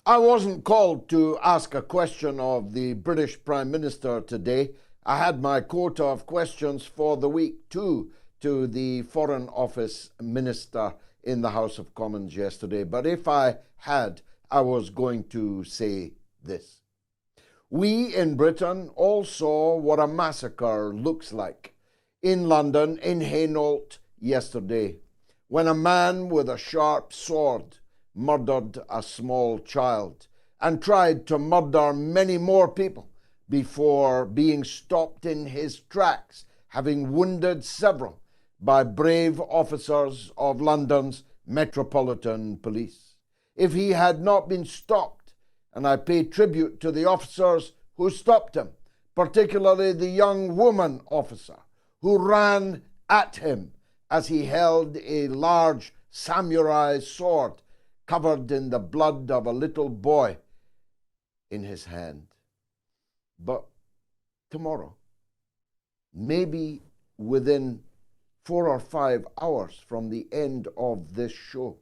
I wasn't called to ask a question of the British Prime Minister today. I had my quota of questions for the week too to the Foreign Office Minister in the House of Commons yesterday. But if I had, I was going to say this. We in Britain all saw what a massacre looks like in London, in Hainault yesterday, when a man with a sharp sword murdered a small child and tried to murder many more people before being stopped in his tracks, having wounded several by brave officers of London's Metropolitan Police. If he had not been stopped, and I pay tribute to the officers who stopped him, particularly the young woman officer who ran at him as he held a large samurai sword covered in the blood of a little boy in his hand. But tomorrow, maybe within 4 or 5 hours from the end of this show,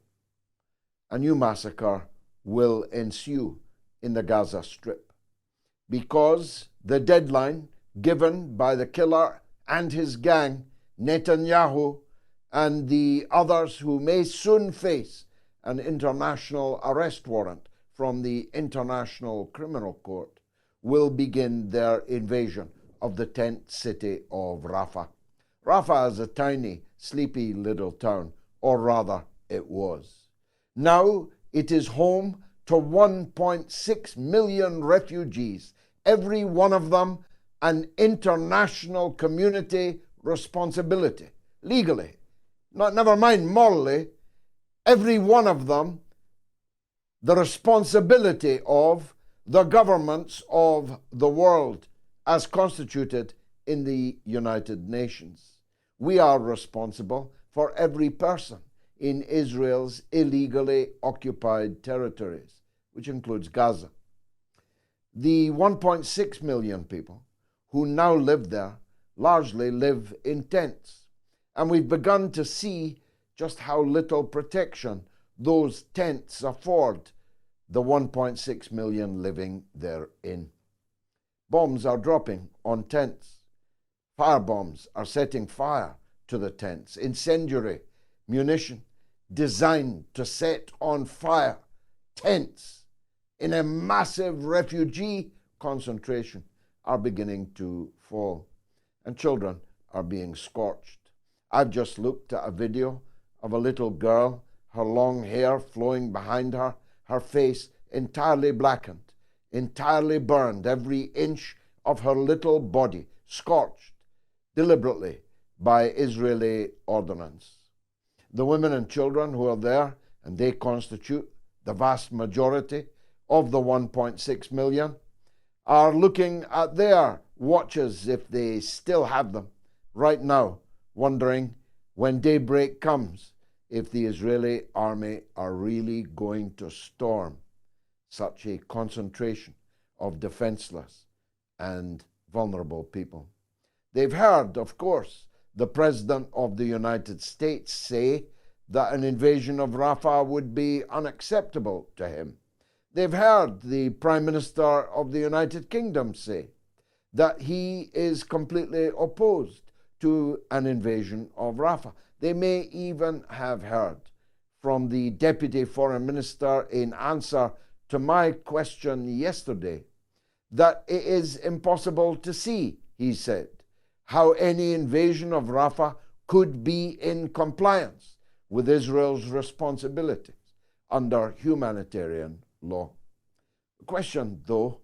a new massacre will ensue in the Gaza Strip, because the deadline given by the killer and his gang, Netanyahu, and the others who may soon face an international arrest warrant from the International Criminal Court, will begin their invasion of the tent city of Rafah. Rafah is a tiny, sleepy little town, or rather it was. Now it is home to 1.6 million refugees, every one of them an international community responsibility, legally, never mind morally, every one of them the responsibility of the governments of the world as constituted in the United Nations. We are responsible for every person in Israel's illegally occupied territories, which includes Gaza. The 1.6 million people who now live there largely live in tents, and we've begun to see just how little protection those tents afford the 1.6 million living therein. Bombs are dropping on tents. Fire bombs are setting fire to the tents. Incendiary munition designed to set on fire tents in a massive refugee concentration are beginning to fall, and children are being scorched. I've just looked at a video of a little girl, her long hair flowing behind her, her face entirely blackened, entirely burned, every inch of her little body scorched deliberately by Israeli ordnance. The women and children who are there, and they constitute the vast majority of the 1.6 million, are looking at their watches, if they still have them, right now, wondering when daybreak comes if the Israeli army are really going to storm such a concentration of defenseless and vulnerable people. They've heard, of course, the President of the United States say that an invasion of Rafah would be unacceptable to him. They've heard the Prime Minister of the United Kingdom say that he is completely opposed to an invasion of Rafah. They may even have heard from the Deputy Foreign Minister in answer to my question yesterday that it is impossible to see, he said, how any invasion of Rafah could be in compliance with Israel's responsibilities under humanitarian law. The question, though,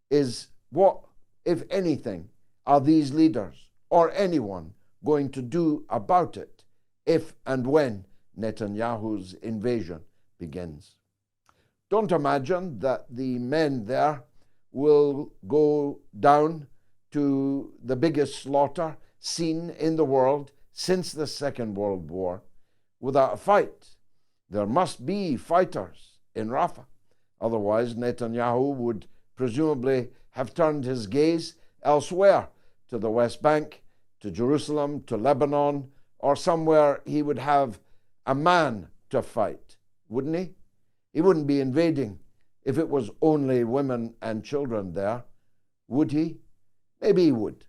is what, if anything, are these leaders or anyone going to do about it if and when Netanyahu's invasion begins? Don't imagine that the men there will go down to the biggest slaughter seen in the world since the Second World War without a fight. There must be fighters in Rafah. Otherwise, Netanyahu would presumably have turned his gaze elsewhere, to the West Bank, to Jerusalem, to Lebanon, or somewhere he would have a man to fight, wouldn't he? He wouldn't be invading if it was only women and children there. Would he? Maybe he would.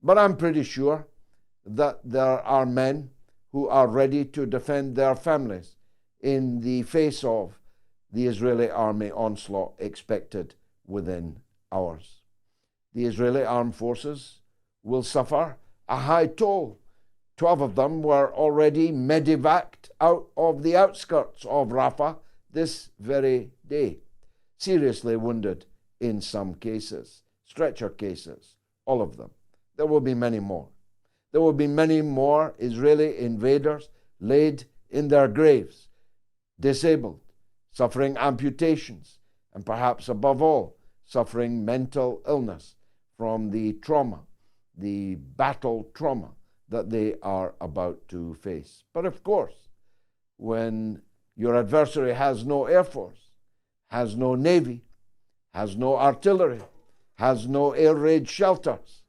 But I'm pretty sure that there are men who are ready to defend their families in the face of the Israeli army onslaught expected within hours. The Israeli armed forces will suffer a high toll. 12 of them were already medevaced out of the outskirts of Rafah this very day, seriously wounded in some cases, stretcher cases, all of them. There will be many more. There will be many more Israeli invaders laid in their graves, disabled, suffering amputations, and perhaps above all, suffering mental illness from the trauma, the battle trauma that they are about to face. But of course, when your adversary has no air force, has no navy, has no artillery, has no air raid shelters,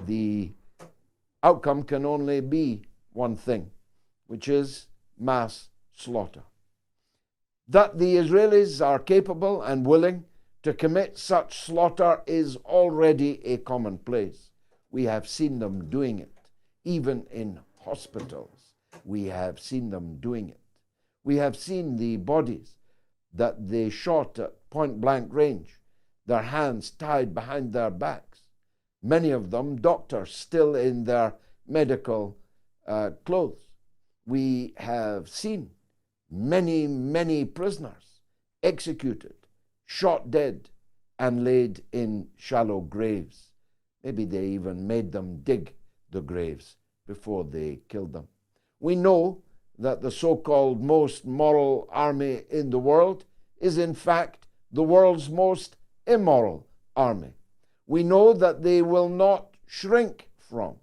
the outcome can only be one thing, which is mass slaughter. That the Israelis are capable and willing to commit such slaughter is already a commonplace. We have seen them doing it. Even in hospitals, we have seen them doing it. We have seen the bodies that they shot at point-blank range, their hands tied behind their backs. Many of them doctors still in their medical clothes. We have seen many, many prisoners executed, shot dead, and laid in shallow graves. Maybe they even made them dig the graves before they killed them. We know that the so-called most moral army in the world is in fact the world's most immoral army. We know that they will not shrink from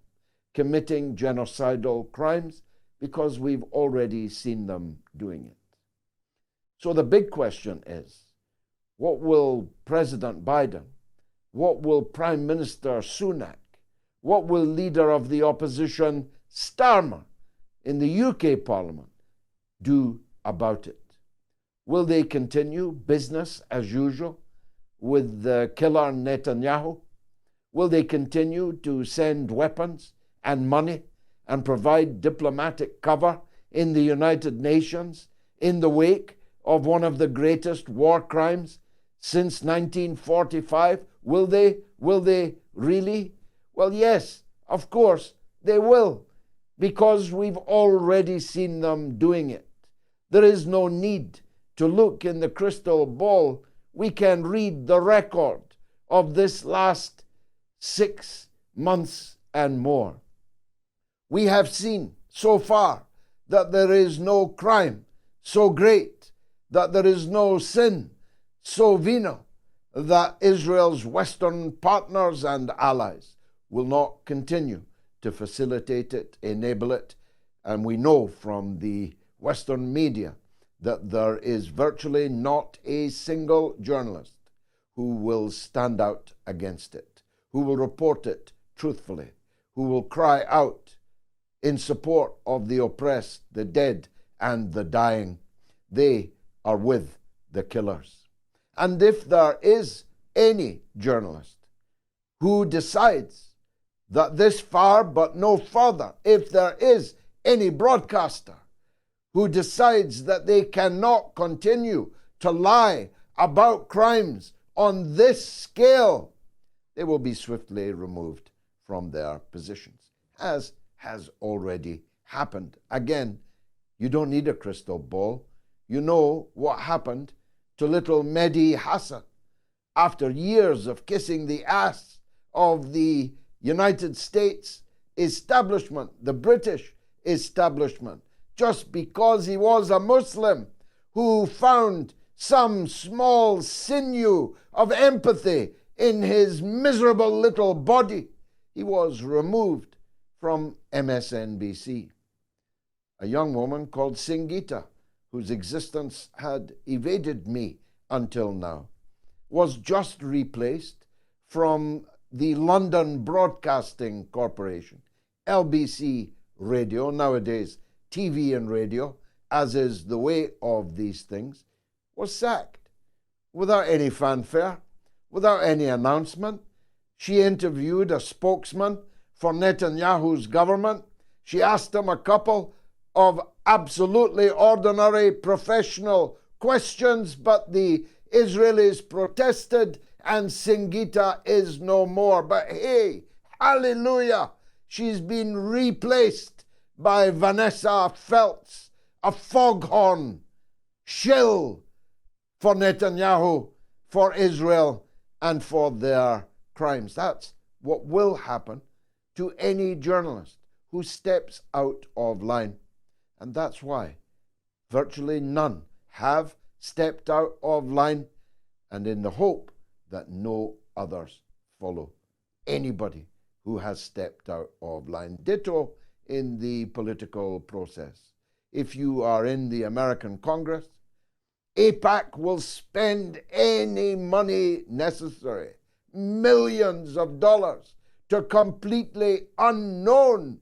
committing genocidal crimes because we've already seen them doing it. So the big question is, what will President Biden, what will Prime Minister Sunak, what will Leader of the Opposition Starmer in the UK Parliament do about it? Will they continue business as usual with the killer Netanyahu? Will they continue to send weapons and money and provide diplomatic cover in the United Nations in the wake of one of the greatest war crimes since 1945? Will they? Will they really? Well, yes, of course they will, because we've already seen them doing it. There is no need to look in the crystal ball. We can read the record of this last 6 months and more. We have seen so far that there is no crime so great, that there is no sin so venial, that Israel's Western partners and allies will not continue to facilitate it, enable it. And we know from the Western media that there is virtually not a single journalist who will stand out against it, who will report it truthfully, who will cry out in support of the oppressed, the dead, and the dying. They are with the killers. And if there is any journalist who decides that this far but no further, if there is any broadcaster who decides that they cannot continue to lie about crimes on this scale, they will be swiftly removed from their positions, as has already happened. Again, you don't need a crystal ball. You know what happened to little Mehdi Hassan after years of kissing the ass of the United States establishment, the British establishment, just because he was a Muslim who found some small sinew of empathy in his miserable little body. He was removed from MSNBC. A young woman called Singita, whose existence had evaded me until now, was just replaced from the London Broadcasting Corporation, LBC Radio, nowadays TV and radio, as is the way of these things, was sacked. without any fanfare, without any announcement. She interviewed a spokesman for Netanyahu's government. She asked him a couple of absolutely ordinary professional questions, but the Israelis protested and Singita is no more. But hey, hallelujah, she's been replaced by Vanessa Feltz, a foghorn shill for Netanyahu, for Israel, and for their crimes. That's what will happen to any journalist who steps out of line. And that's why virtually none have stepped out of line, and in the hope that no others follow. Anybody who has stepped out of line. Ditto in the political process. If you are in the American Congress, AIPAC will spend any money necessary, millions of dollars, to completely unknown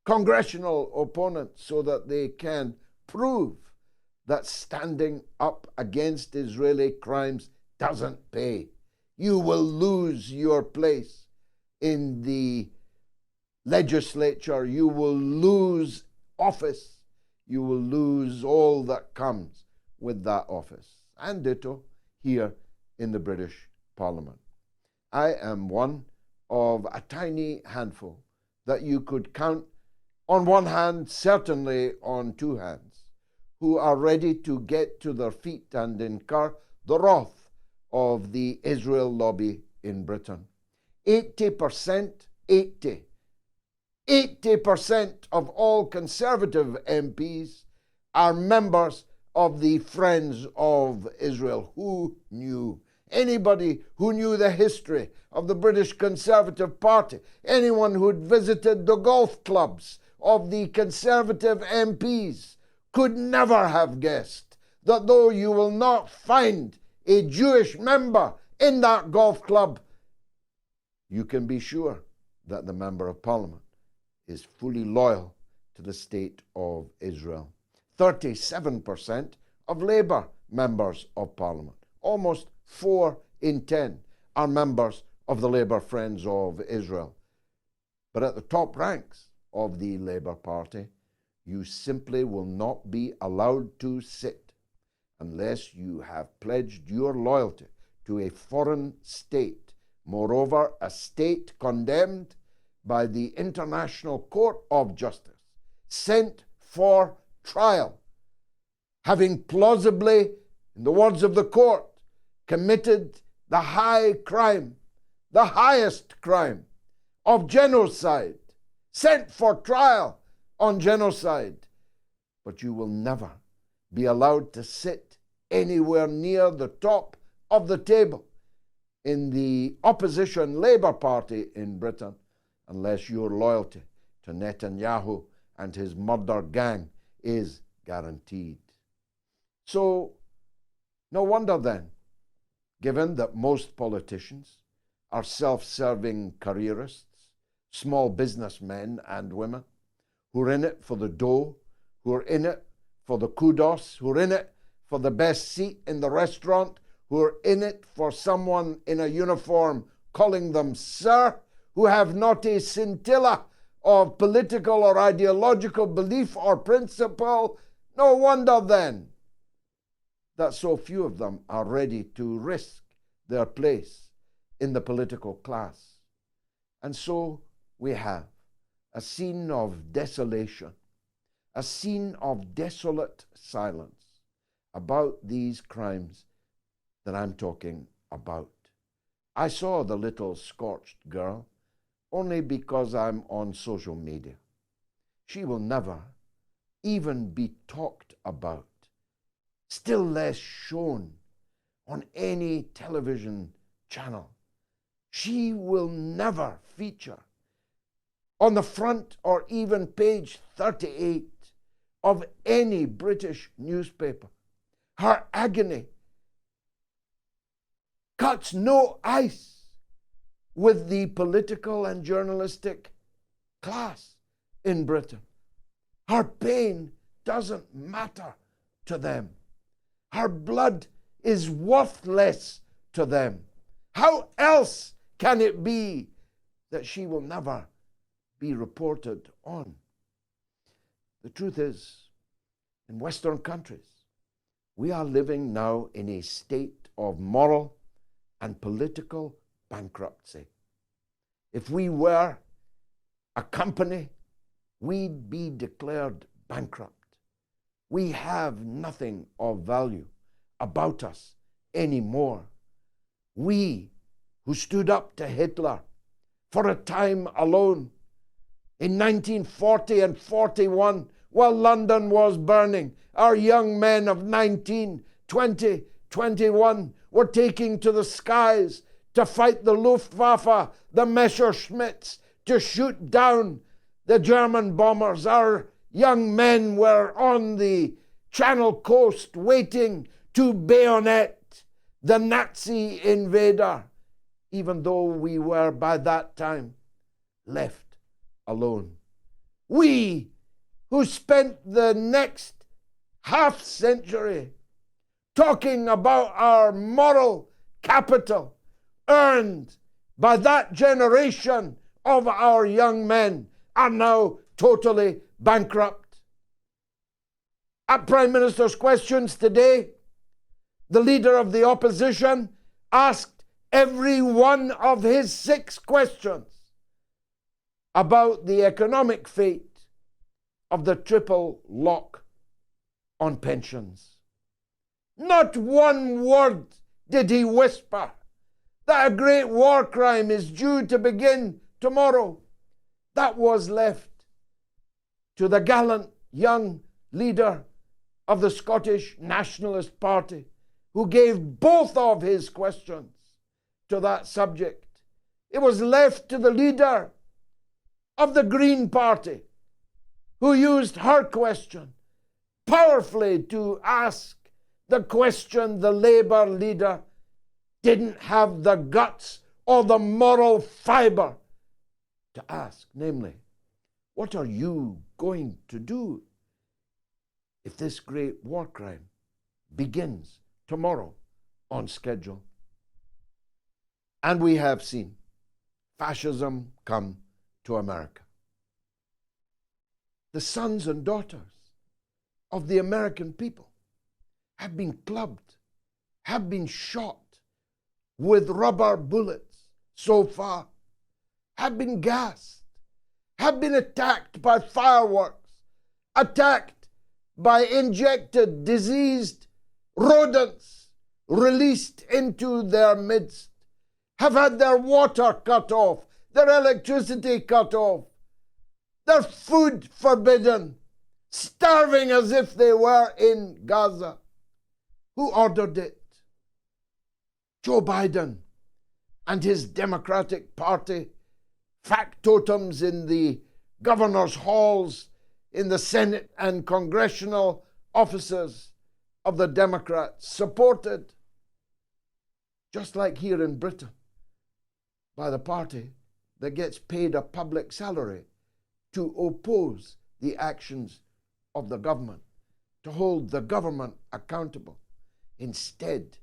congressional opponents so that they can prove that standing up against Israeli crimes doesn't pay. You will lose your place in the legislature. You will lose office. You will lose all that comes with that office. And ditto here in the British Parliament. I am one of a tiny handful that you could count on one hand, certainly on two hands, who are ready to get to their feet and incur the wrath of the Israel lobby in Britain. 80% of all Conservative MPs are members of the Friends of Israel. Who knew? Anybody who knew the history of the British Conservative Party, anyone who'd visited the golf clubs of the Conservative MPs, could never have guessed that though you will not find a Jewish member in that golf club, you can be sure that the Member of Parliament is fully loyal to the State of Israel. 37% of Labour members of Parliament, almost 4 in 10, are members of the Labour Friends of Israel. But at the top ranks of the Labour Party, you simply will not be allowed to sit unless you have pledged your loyalty to a foreign state, moreover, a state condemned by the International Court of Justice, sent for trial, having plausibly, in the words of the court, committed the high crime, the highest crime of genocide, sent for trial on genocide. But you will never be allowed to sit anywhere near the top of the table in the opposition Labour Party in Britain unless your loyalty to Netanyahu and his murder gang is guaranteed. So, no wonder then, given that most politicians are self-serving careerists, small businessmen and women, who are in it for the dough, who are in it for the kudos, who are in it for the best seat in the restaurant, who are in it for someone in a uniform calling them sir, who have not a scintilla of political or ideological belief or principle. No wonder then that so few of them are ready to risk their place in the political class. And so we have a scene of desolation, a scene of desolate silence about these crimes that I'm talking about. I saw the little scorched girl only because I'm on social media. She will never even be talked about, still less shown on any television channel. She will never feature on the front or even page 38 of any British newspaper. Her agony cuts no ice with the political and journalistic class in Britain. Her pain doesn't matter to them. Her blood is worthless to them. How else can it be that she will never be reported on? The truth is, in Western countries, we are living now in a state of moral and political bankruptcy. If we were a company, we'd be declared bankrupt. We have nothing of value about us anymore. We who stood up to Hitler for a time alone in 1940 and 41, while London was burning, our young men of 19, 20, 21 were taking to the skies to fight the Luftwaffe, the Messerschmitts, to shoot down the German bombers. Our young men were on the Channel coast waiting to bayonet the Nazi invader, even though we were by that time left alone. We who spent the next half century talking about our moral capital earned by that generation of our young men are now totally bankrupt. At Prime Minister's Questions today, the leader of the opposition asked every one of his 6 questions about the economic fate of the triple lock on pensions. Not one word did he whisper that a great war crime is due to begin tomorrow. That was left to the gallant young leader of the Scottish Nationalist Party, who gave both of his questions to that subject. It was left to the leader of the Green Party, who used her question powerfully to ask the question the Labour leader didn't have the guts or the moral fibre to ask, namely, what are you going to do if this great war crime begins tomorrow on schedule? And we have seen fascism come to America. The sons and daughters of the American people have been clubbed, have been shot with rubber bullets so far, have been gassed, have been attacked by fireworks, attacked by injected, diseased rodents released into their midst, have had their water cut off, their electricity cut off, their food forbidden, starving as if they were in Gaza. Who ordered it? Joe Biden and his Democratic Party, factotums in the governor's halls, in the Senate and congressional offices of the Democrats, supported, just like here in Britain, by the party that gets paid a public salary to oppose the actions of the government, to hold the government accountable. Instead,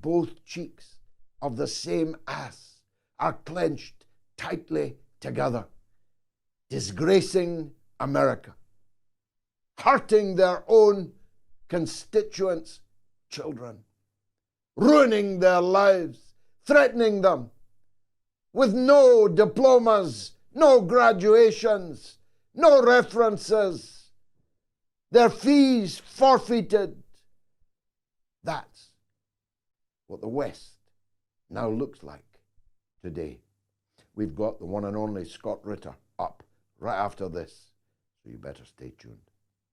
both cheeks of the same ass are clenched tightly together, disgracing America, hurting their own constituents' children, ruining their lives, threatening them with no diplomas, no graduations, no references, their fees forfeited. That's what the West now looks like today. We've got the one and only Scott Ritter up right after this, so you better stay tuned.